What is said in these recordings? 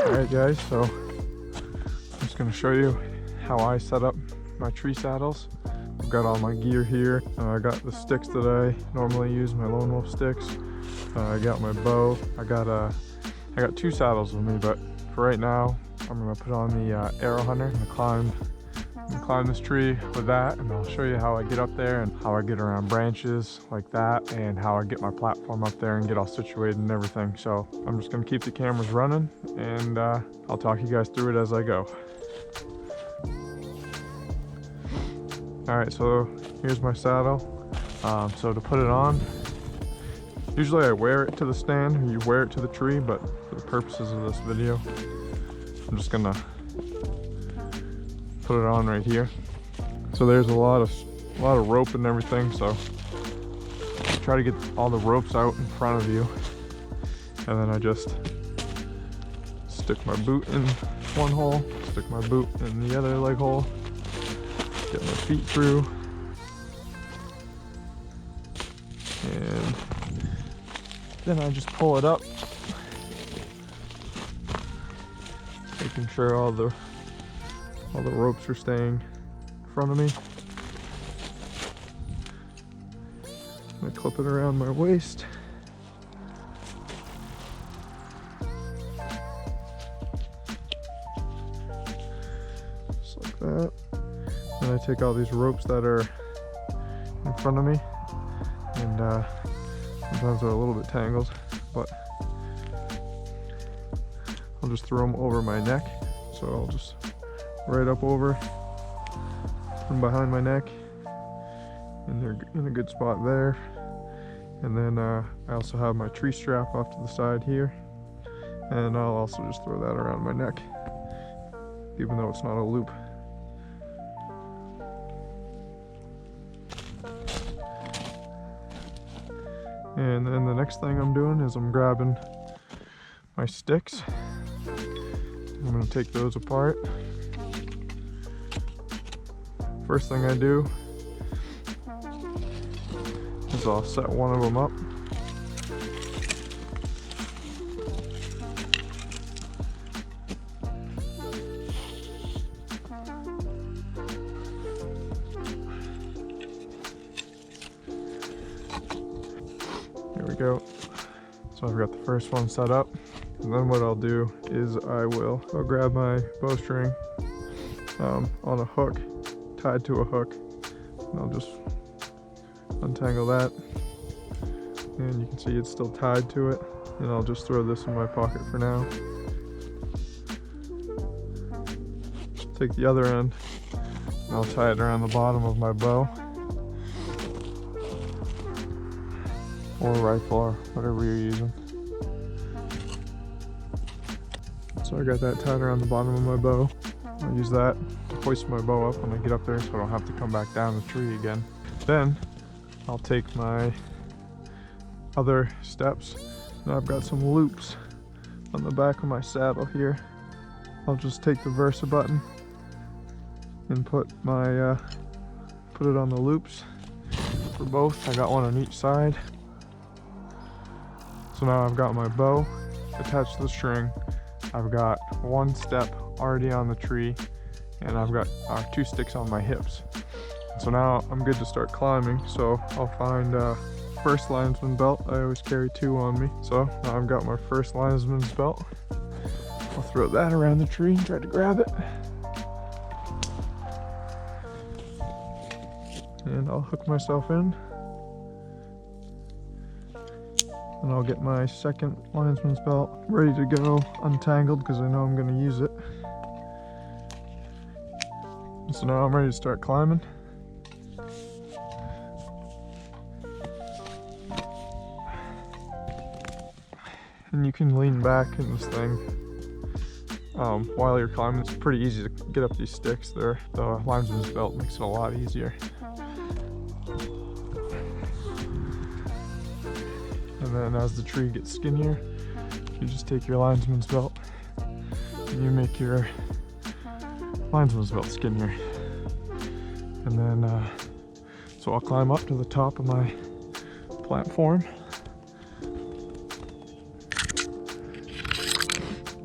Alright guys, so I'm just going to show you how I set up my tree saddles. I've got all my gear here. I got the sticks that I normally use, my Lone Wolf sticks. I got my bow. I got 2 saddles with me, but for right now I'm going to put on the Arrow Hunter. I'm going to climb this tree with that, and I'll show you how I get up there and how I get around branches like that, and how I get my platform up there and get all situated and everything. So I'm just going to keep the cameras running, and I'll talk you guys through it as I go. Alright, so here's my saddle. So to put it on, usually I wear it to the stand, or you wear it to the tree, but for the purposes of this video, I'm just gonna put it on right here. So there's a lot of rope and everything, so try to get all the ropes out in front of you, and then I just stick my boot in one hole, stick my boot in the other leg hole, get my feet through, and then I just pull it up, making sure all the ropes are staying in front of me. I clip it around my waist. Just like that. And I take all these ropes that are in front of me, and sometimes they're a little bit tangled, but I'll just throw them over my neck. So I'll just right up over from behind my neck, and they're in a good spot there. And then I also have my tree strap off to the side here, and I'll also just throw that around my neck, even though it's not a loop. And then the next thing I'm doing is I'm grabbing my sticks. I'm going to take those apart. First thing I do is I'll set one of them up. Here we go. So I've got the first one set up, and then what I'll do is I'll grab my bowstring on a hook, tied to a hook, and I'll just untangle that, and you can see it's still tied to it, and I'll just throw this in my pocket for now. Take the other end, and I'll tie it around the bottom of my bow or rifle, or whatever you're using. So I got that tied around the bottom of my bow. I'll use that to hoist my bow up when I get up there, so I don't have to come back down the tree again. Then I'll take my other steps, and I've got some loops on the back of my saddle here. I'll just take the Versa button and put it on the loops for both. I got one on each side. So now I've got my bow attached to the string. I've got one step already on the tree, and I've got 2 sticks on my hips. So now I'm good to start climbing. So I'll find first linesman belt. I always carry 2 on me. So now I've got my first linesman's belt. I'll throw that around the tree and try to grab it. And I'll hook myself in. And I'll get my second linesman's belt ready to go, untangled, because I know I'm going to use it. So now I'm ready to start climbing. And you can lean back in this thing while you're climbing. It's pretty easy to get up these sticks. The linesman's belt makes it a lot easier. And then as the tree gets skinnier, you just take your linesman's belt and you make your linesman's belt skinnier. And then, so I'll climb up to the top of my platform.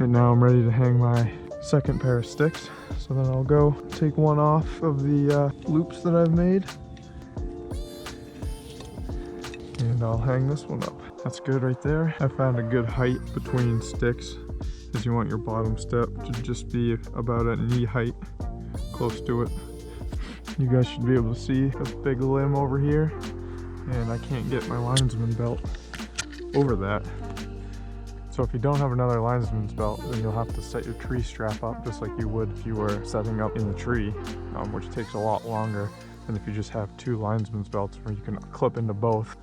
And now I'm ready to hang my second pair of sticks. So then I'll go take one off of the loops that I've made. And I'll hang this one up. That's good right there. I found a good height between sticks, because you want your bottom step to just be about at knee height, close to it. You guys should be able to see this big limb over here, and I can't get my linesman belt over that. So if you don't have another linesman's belt, then you'll have to set your tree strap up just like you would if you were setting up in the tree, which takes a lot longer than if you just have two linesman's belts where you can clip into both.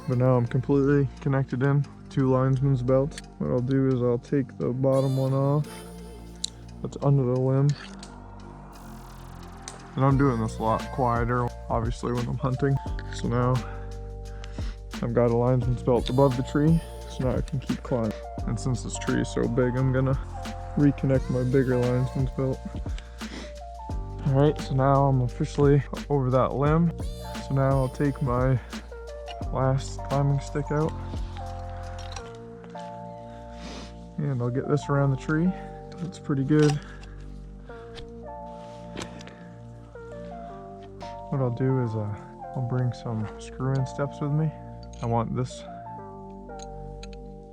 But now I'm completely connected in with two linesman's belts. What I'll do is I'll take the bottom one off that's under the limb. And I'm doing this a lot quieter, obviously, when I'm hunting. So now I've got a linesman's belt above the tree, so now I can keep climbing. And since this tree is so big, I'm gonna reconnect my bigger linesman's belt. Alright, so now I'm officially over that limb. So now I'll take my last climbing stick out, and I'll get this around the tree. That's pretty good. What I'll do is I'll bring some screw-in steps with me. I want this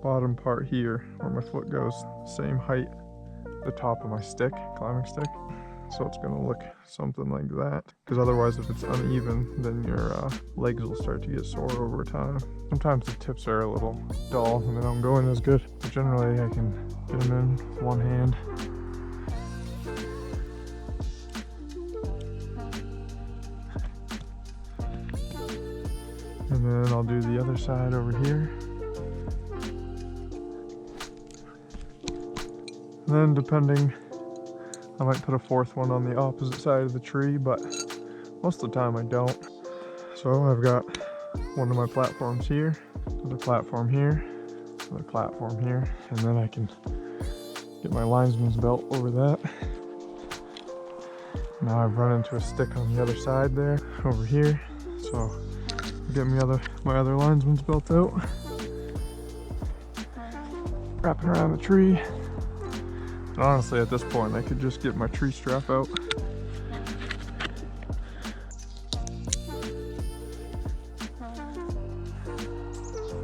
bottom part here where my foot goes same height the top of my stick, climbing stick. So it's gonna look something like that, because otherwise if it's uneven, then your legs will start to get sore over time. Sometimes the tips are a little dull and they don't go in as good, but generally I can get them in with one hand. And then I'll do the other side over here. And then depending, I might put a fourth one on the opposite side of the tree, but most of the time I don't. So I've got one of my platforms here, another platform here, another platform here, and then I can get my linesman's belt over that. Now I've run into a stick on the other side there, over here. So I'll get my other linesman's belt out, wrap it around the tree. And honestly, at this point, I could just get my tree strap out.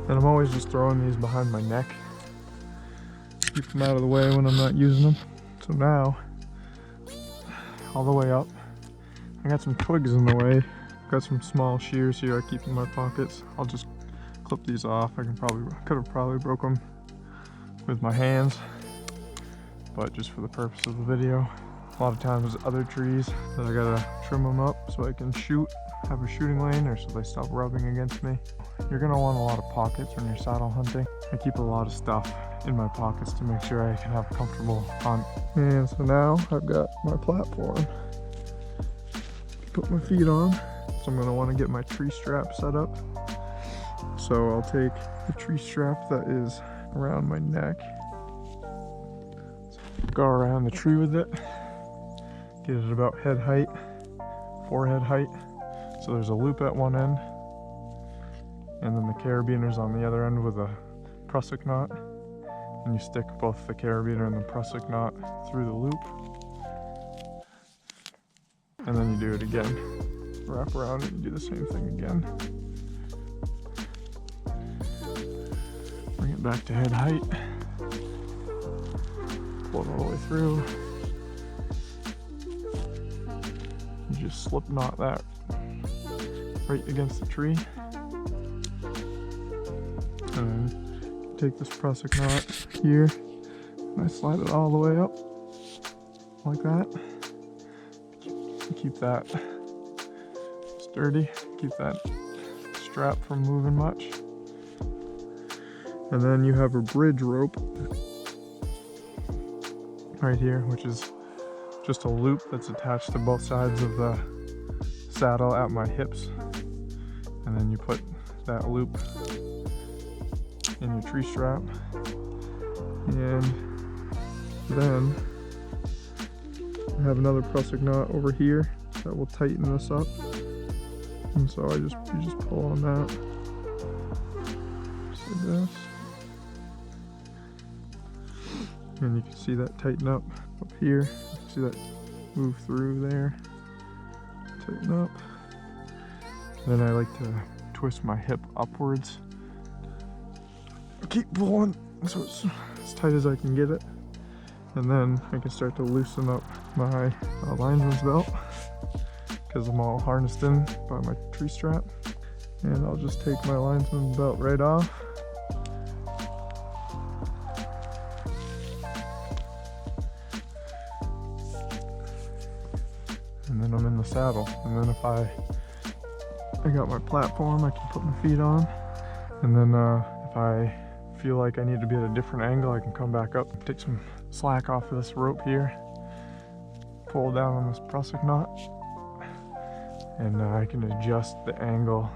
And I'm always just throwing these behind my neck. Keep them out of the way when I'm not using them. So now, all the way up, I got some twigs in the way. Got some small shears here I keep in my pockets. I'll just clip these off. I could have probably broke them with my hands, but just for the purpose of the video. A lot of times there's other trees that I gotta trim them up so I can have a shooting lane, or so they stop rubbing against me. You're gonna want a lot of pockets when you're saddle hunting. I keep a lot of stuff in my pockets to make sure I can have a comfortable hunt. And so now I've got my platform to put my feet on. So I'm gonna wanna get my tree strap set up. So I'll take the tree strap that is around my neck, go around the tree with it, get it about head height, forehead height. So there's a loop at one end, and then the carabiner's on the other end with a prussic knot, and you stick both the carabiner and the prussic knot through the loop, and then you do it again. Wrap around it and do the same thing again. Bring it back to head height. Pull it all the way through. You just slip knot that right against the tree. And then take this prussic knot here, and I slide it all the way up like that. Keep that sturdy, keep that strap from moving much. And then you have a bridge rope right here, which is just a loop that's attached to both sides of the saddle at my hips. And then you put that loop in your tree strap. And then I have another prussic knot over here that will tighten this up. And so you just pull on that. Just like this. And you can see that tighten up here. You can see that move through there. Tighten up. Then I like to twist my hip upwards. Keep pulling so it's as tight as I can get it. And then I can start to loosen up my lineman's belt because I'm all harnessed in by my tree strap. And I'll just take my lineman's belt right off. And then I'm in the saddle. And then if I got my platform, I can put my feet on. And then if I feel like I need to be at a different angle, I can come back up, take some slack off of this rope here, pull down on this prussic knot, and I can adjust the angle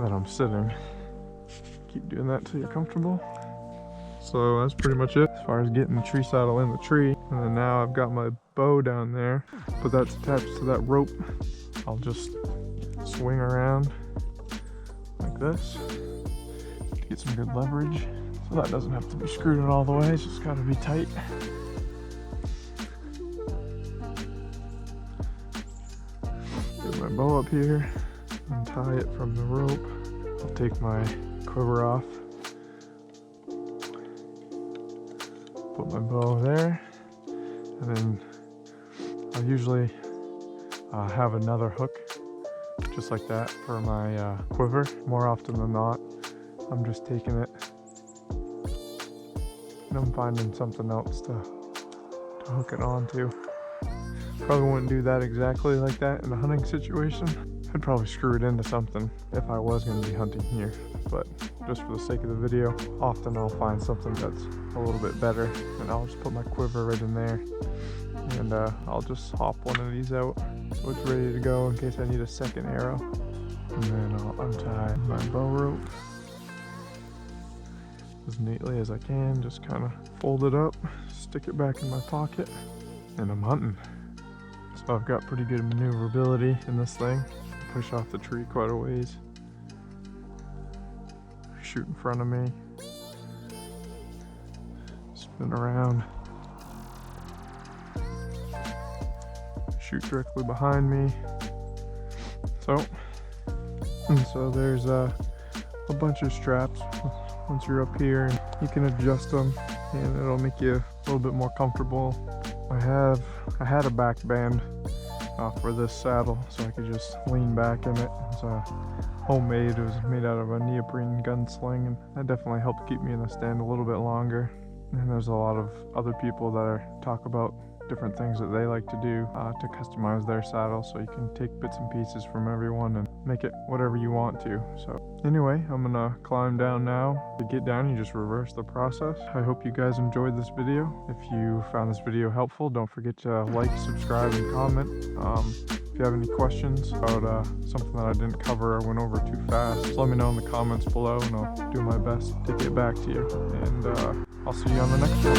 that I'm sitting. Keep doing that till you're comfortable. So that's pretty much it as far as getting the tree saddle in the tree. And then now I've got my bow down there, but that's attached to that rope. I'll just swing around like this to get some good leverage. So that doesn't have to be screwed in all the way, it's just got to be tight. Get my bow up here, untie it from the rope. I'll take my quiver off, put my bow there, and then I'll usually have another hook just like that for my quiver. More often than not, I'm just taking it and I'm finding something else to hook it onto. Probably wouldn't do that exactly like that in a hunting situation. I'd probably screw it into something if I was going to be hunting here, but just for the sake of the video, often I'll find something that's a little bit better, and I'll just put my quiver right in there, and I'll just hop one of these out so it's ready to go in case I need a second arrow. And then I'll untie my bow rope as neatly as I can, just kind of fold it up, stick it back in my pocket, and I'm hunting. So I've got pretty good maneuverability in this thing. Push off the tree quite a ways, shoot in front of me, spin around, shoot directly behind me. So there's a bunch of straps. Once you're up here, you can adjust them and it'll make you a little bit more comfortable. I had a back band for this saddle, so I could just lean back in it. It's homemade. It was made out of a neoprene gunsling, and that definitely helped keep me in the stand a little bit longer. And there's a lot of other people that talk about different things that they like to do to customize their saddle, so you can take bits and pieces from everyone and make it whatever you want to. So anyway, I'm gonna climb down now. To get down, you just reverse the process. I hope you guys enjoyed this video. If you found this video helpful, don't forget to like, subscribe, and comment. If you have any questions about something that I didn't cover or went over too fast, just let me know in the comments below, and I'll do my best to get back to you. And I'll see you on the next one.